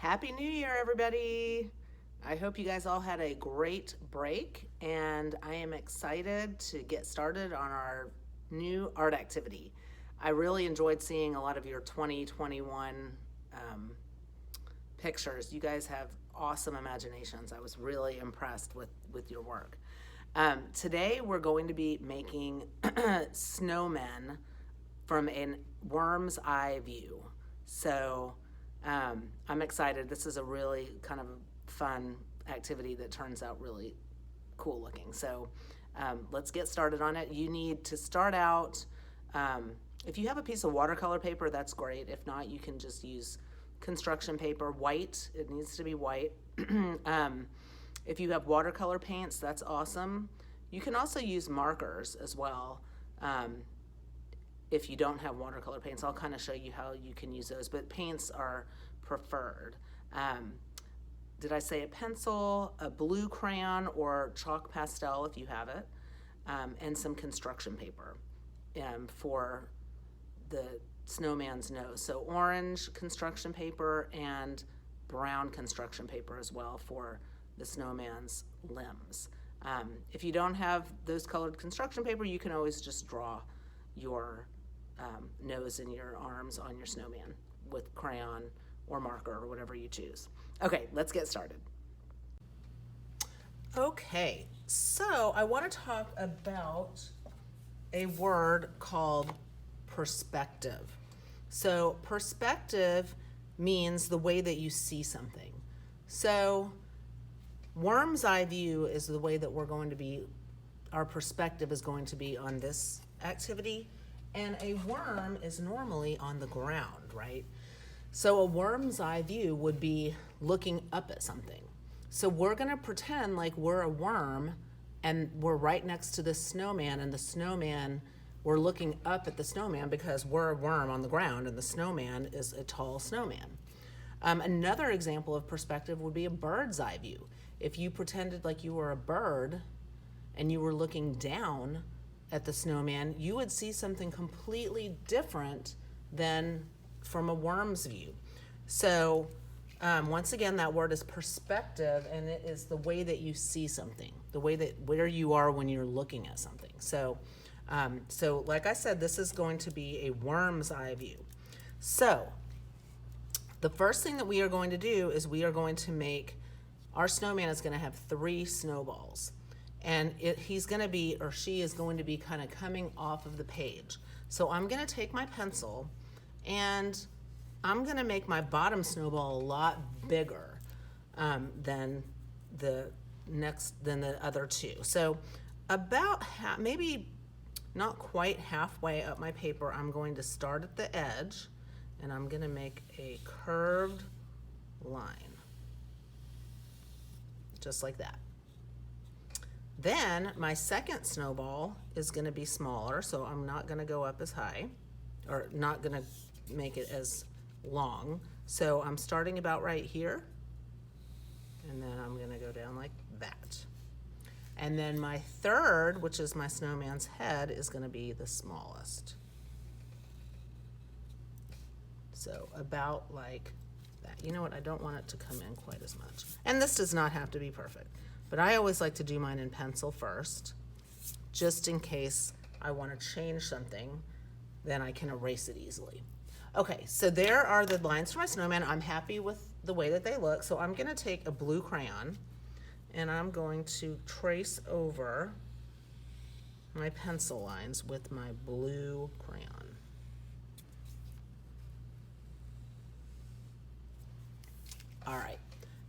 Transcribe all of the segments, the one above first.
Happy New Year, everybody. I hope you guys all had a great break, and I am excited to get started on our new art activity. I really enjoyed seeing a lot of your 2021 pictures. You guys have awesome imaginations. I was really impressed with your work. Today, we're going to be making snowmen from a worm's eye view. So I'm excited. This is a really kind of fun activity that turns out really cool looking. So let's get started on it. You need to start out, if you have a piece of watercolor paper, that's great. If not, you can just use construction paper, white. It needs to be white. If you have watercolor paints, that's awesome. You can also use markers as well. If you don't have watercolor paints, I'll kind of show you how you can use those, but paints are preferred. Did I say a pencil, a blue crayon, or chalk pastel if you have it, and some construction paper for the snowman's nose. So orange construction paper and brown construction paper as well for the snowman's limbs. If you don't have those colored construction paper, you can always just draw your nose and your arms on your snowman with crayon or marker or whatever you choose. Okay, let's get started. Okay, so I want to talk about a word called perspective. So perspective means the way that you see something. So worm's eye view is the way that we're going to be, our perspective is going to be on this activity. And a worm is normally on the ground, right? So a worm's eye view would be looking up at something. So we're gonna pretend like we're a worm and we're right next to the snowman, and the snowman, we're looking up at the snowman because we're a worm on the ground and the snowman is a tall snowman. Another example of perspective would be a bird's eye view. If you pretended like you were a bird and you were looking down at the snowman, you would see something completely different than from a worm's view. So once again, that word is perspective, and it is the way that you see something, the way that where you are when you're looking at something. So like I said, this is going to be a worm's eye view. So the first thing that we are going to do is we are going to make, our snowman is going to have 3 snowballs. And he's going to be, or she is going to be kind of coming off of the page. So I'm going to take my pencil and I'm going to make my bottom snowball a lot bigger than the other 2. So about maybe not quite halfway up my paper, I'm going to start at the edge and I'm going to make a curved line, just like that. Then my second snowball is going to be smaller, so I'm not going to go up as high, or not going to make it as long. So I'm starting about right here, and then I'm going to go down like that. And then my third, which is my snowman's head, is going to be the smallest. So about like that. You know what? I don't want it to come in quite as much. And this does not have to be perfect. But I always like to do mine in pencil first, just in case I want to change something, then I can erase it easily. Okay, so there are the lines for my snowman. I'm happy with the way that they look, so I'm going to take a blue crayon and I'm going to trace over my pencil lines with my blue crayon. All right.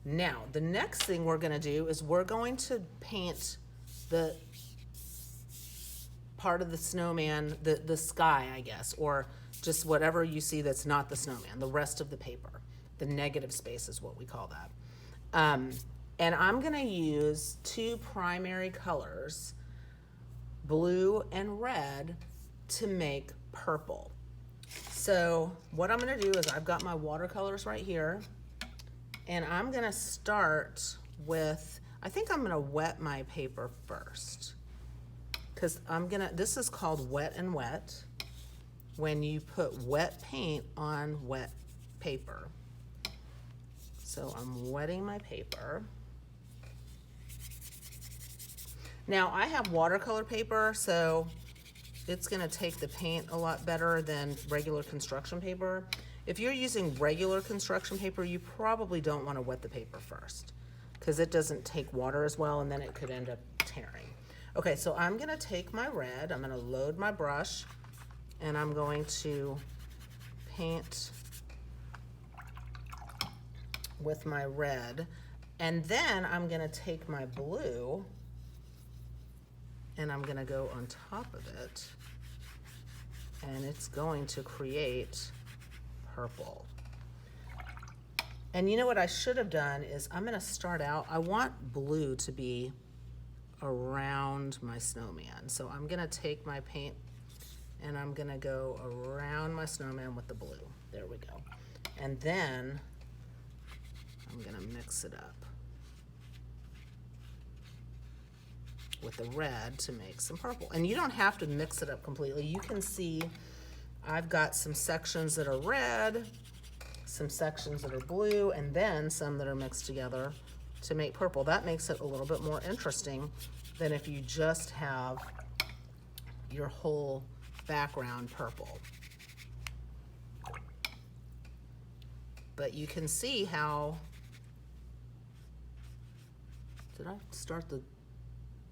Now, the next thing we're going to do is we're going to paint the part of the snowman, the sky, I guess, or just whatever you see that's not the snowman, the rest of the paper. The negative space is what we call that. And I'm going to use 2 primary colors, blue and red, to make purple. So what I'm going to do is I've got my watercolors right here. And I'm gonna start with, I think I'm gonna wet my paper first. Because this is called wet and wet, when you put wet paint on wet paper. So So I'm wetting my paper. Now I have watercolor paper, so it's gonna take the paint a lot better than regular construction paper. If you're using regular construction paper, you probably don't wanna wet the paper first because it doesn't take water as well and then it could end up tearing. Okay, so I'm gonna take my red, I'm gonna load my brush, and I'm going to paint with my red, and then I'm gonna take my blue and I'm gonna go on top of it, and it's going to create purple. And you know what I should have done is I'm gonna start out, I want blue to be around my snowman. So I'm gonna take my paint and I'm gonna go around my snowman with the blue. There we go. And then I'm gonna mix it up with the red to make some purple. And you don't have to mix it up completely. You can see I've got some sections that are red, some sections that are blue, and then some that are mixed together to make purple. That makes it a little bit more interesting than if you just have your whole background purple. But you can see how, did I start the,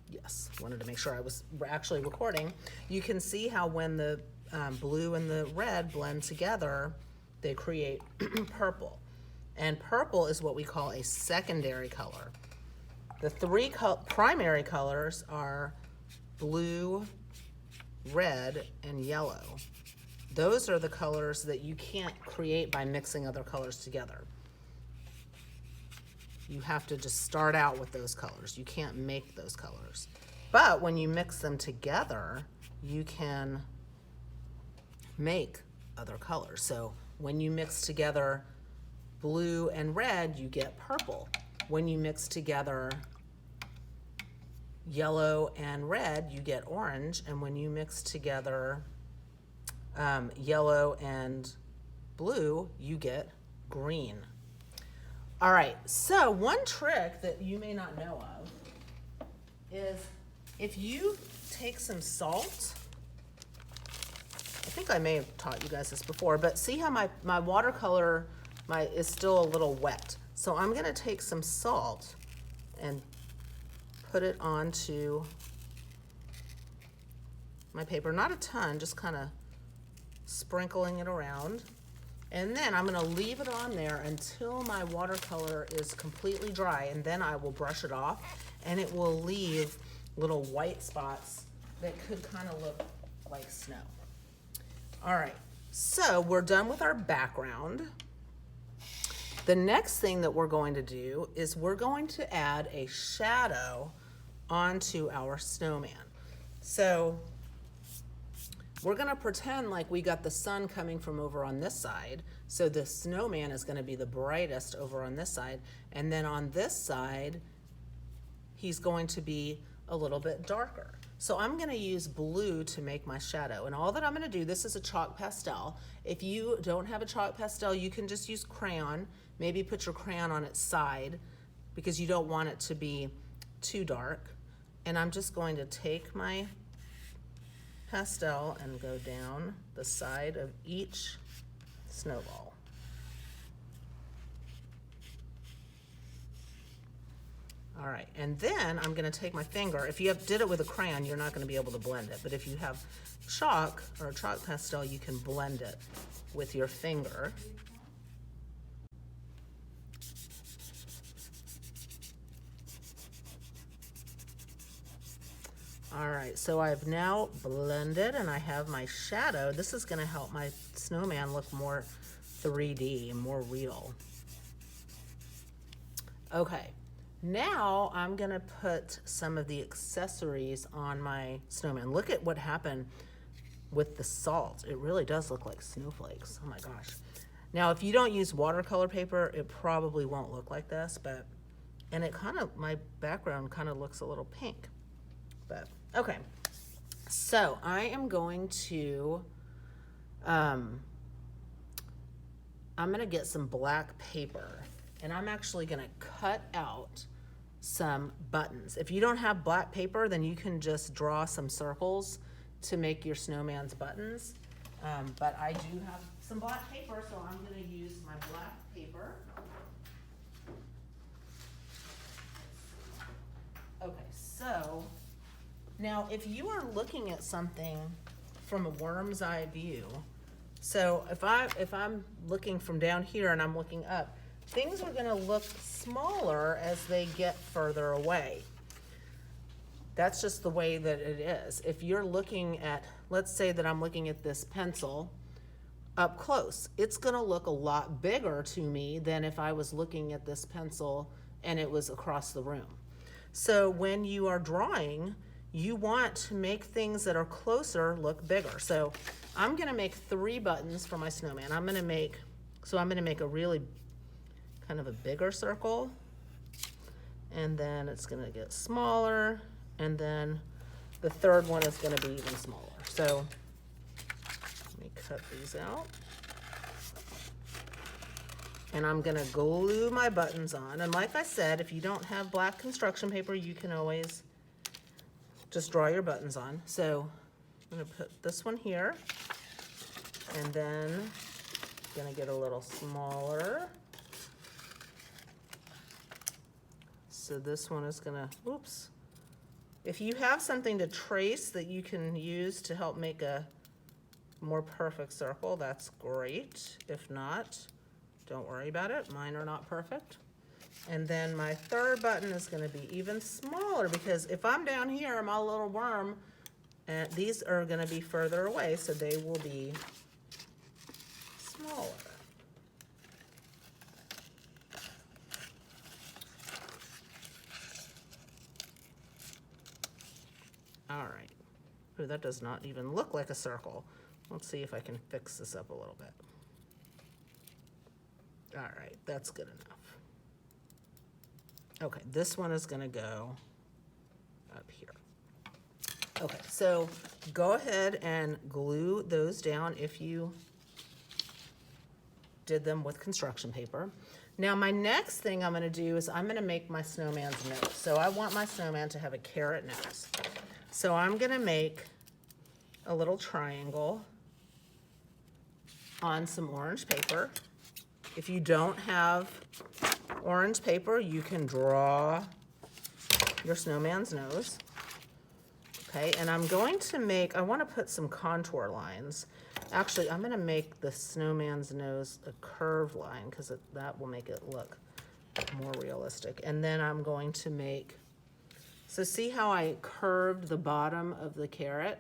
yes, wanted to make sure I was actually recording. You can see how when the blue and the red blend together, they create purple. And purple is what we call a secondary color. The three primary colors are blue, red, and yellow. Those are the colors that you can't create by mixing other colors together. You have to just start out with those colors. You can't make those colors. But when you mix them together, you can make other colors. So when you mix together blue and red, you get purple. When you mix together yellow and red, you get orange. And when you mix together yellow and blue, you get green. All right, so one trick that you may not know of is if you take some salt, I think I may have taught you guys this before, but see how my watercolor is still a little wet. So I'm gonna take some salt and put it onto my paper. Not a ton, just kind of sprinkling it around. And then I'm gonna leave it on there until my watercolor is completely dry, and then I will brush it off, and it will leave little white spots that could kind of look like snow. All right, so we're done with our background. The next thing that we're going to do is we're going to add a shadow onto our snowman. So we're gonna pretend like we got the sun coming from over on this side. So the snowman is gonna be the brightest over on this side. And then on this side, he's going to be a little bit darker. So I'm gonna use blue to make my shadow. And all that I'm gonna do, this is a chalk pastel. If you don't have a chalk pastel, you can just use crayon. Maybe put your crayon on its side because you don't want it to be too dark. And I'm just going to take my pastel and go down the side of each snowball. All right, and then I'm gonna take my finger. If you did it with a crayon, you're not gonna be able to blend it, but if you have chalk or a chalk pastel, you can blend it with your finger. All right, so I've now blended and I have my shadow. This is gonna help my snowman look more 3D, more real. Okay, now I'm gonna put some of the accessories on my snowman. Look at what happened with the salt. It really does look like snowflakes. Oh my gosh. Now, if you don't use watercolor paper, it probably won't look like this, but, and it kind of, my background kind of looks a little pink. But okay, so I am going to, I'm gonna get some black paper and I'm actually gonna cut out some buttons. If you don't have black paper, then you can just draw some circles to make your snowman's buttons. But I do have some black paper, so I'm gonna use my black paper. Okay, so now if you are looking at something from a worm's eye view, so if I'm looking from down here and I'm looking up, things are gonna look smaller as they get further away. That's just the way that it is. If you're looking at, let's say that I'm looking at this pencil up close, it's gonna look a lot bigger to me than if I was looking at this pencil and it was across the room. So when you are drawing, you want to make things that are closer look bigger. So I'm gonna make 3 buttons for my snowman. I'm gonna make a really kind of a bigger circle, and then it's gonna get smaller, and then the third one is gonna be even smaller. So let me cut these out. And I'm gonna glue my buttons on. And like I said, if you don't have black construction paper, you can always just draw your buttons on. So I'm gonna put this one here, and then gonna get a little smaller. So this one is gonna, oops. If you have something to trace that you can use to help make a more perfect circle, that's great. If not, don't worry about it. Mine are not perfect. And then my third button is gonna be even smaller, because if I'm down here, my little worm, and these are gonna be further away, so they will be smaller. All right. Ooh, that does not even look like a circle. Let's see if I can fix this up a little bit. All right, that's good enough. Okay, this one is gonna go up here. Okay, so go ahead and glue those down if you did them with construction paper. Now my next thing I'm gonna do is I'm gonna make my snowman's nose. So I want my snowman to have a carrot nose. So I'm gonna make a little triangle on some orange paper. If you don't have orange paper, you can draw your snowman's nose. Okay, and I'm going to make, I want to put some contour lines. Actually, I'm going to make the snowman's nose a curved line, because that will make it look more realistic. And then I'm going to make, so see how I curved the bottom of the carrot?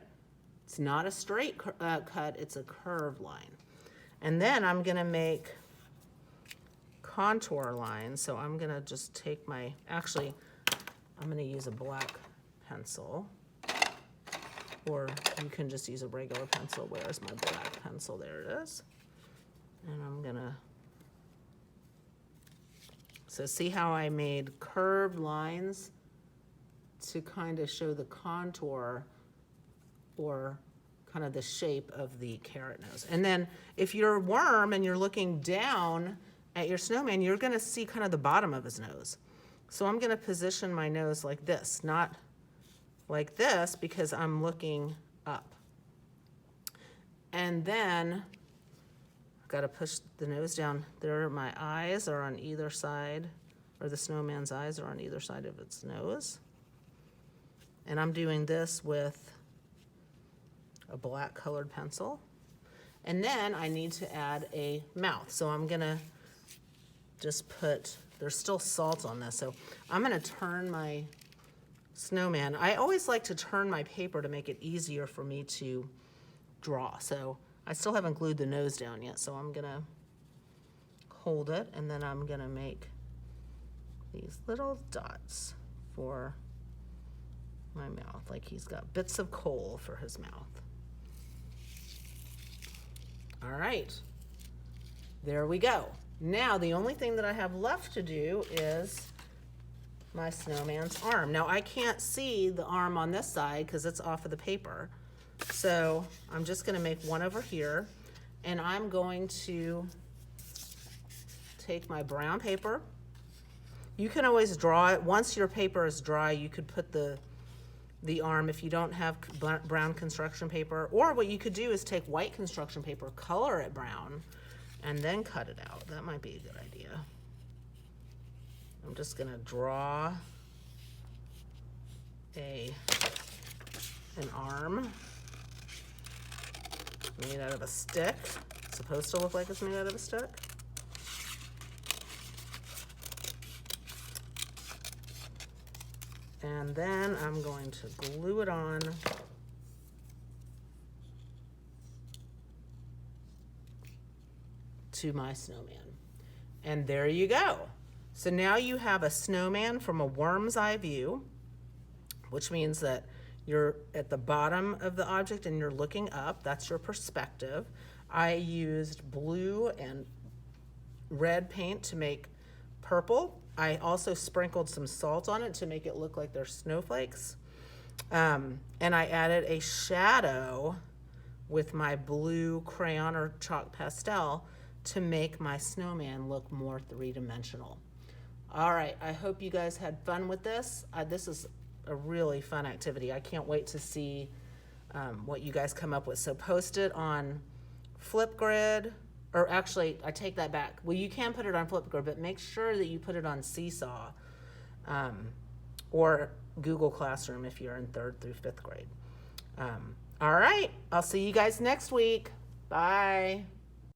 It's not a straight cut, it's a curved line. And then I'm going to make contour lines. So I'm gonna just take my, actually, I'm gonna use a black pencil, or you can just use a regular pencil. Where's my black pencil? There it is. And I'm gonna, so see how I made curved lines to kind of show the contour or kind of the shape of the carrot nose. And then if you're a worm and you're looking down at your snowman, you're gonna see kind of the bottom of his nose. So I'm gonna position my nose like this, not like this, because I'm looking up. And then I've gotta push the nose down. There, my eyes are on either side, or the snowman's eyes are on either side of its nose. And I'm doing this with a black colored pencil. And then I need to add a mouth. So I'm gonna just put, there's still salt on this, so I'm gonna turn my snowman. I always like to turn my paper to make it easier for me to draw. So I still haven't glued the nose down yet, so I'm gonna hold it, and then I'm gonna make these little dots for my mouth, like he's got bits of coal for his mouth. All right, there we go. Now, the only thing that I have left to do is my snowman's arm. Now, I can't see the arm on this side because it's off of the paper. So I'm just gonna make one over here, and I'm going to take my brown paper. You can always draw it. Once your paper is dry, you could put the arm, if you don't have brown construction paper, or what you could do is take white construction paper, color it brown, and then cut it out. That might be a good idea. I'm just gonna draw an arm made out of a stick. It's supposed to look like it's made out of a stick. And then I'm going to glue it on to my snowman. And there you go. So now you have a snowman from a worm's eye view, which means that you're at the bottom of the object and you're looking up. That's your perspective. I used blue and red paint to make purple. I also sprinkled some salt on it to make it look like there's snowflakes. And I added a shadow with my blue crayon or chalk pastel to make my snowman look more three-dimensional. All right, I hope you guys had fun with this. This is a really fun activity. I can't wait to see what you guys come up with. So post it on Flipgrid, or actually, I take that back. Well, you can put it on Flipgrid, but make sure that you put it on Seesaw or Google Classroom if you're in 3rd through 5th grade. All right, I'll see you guys next week. Bye.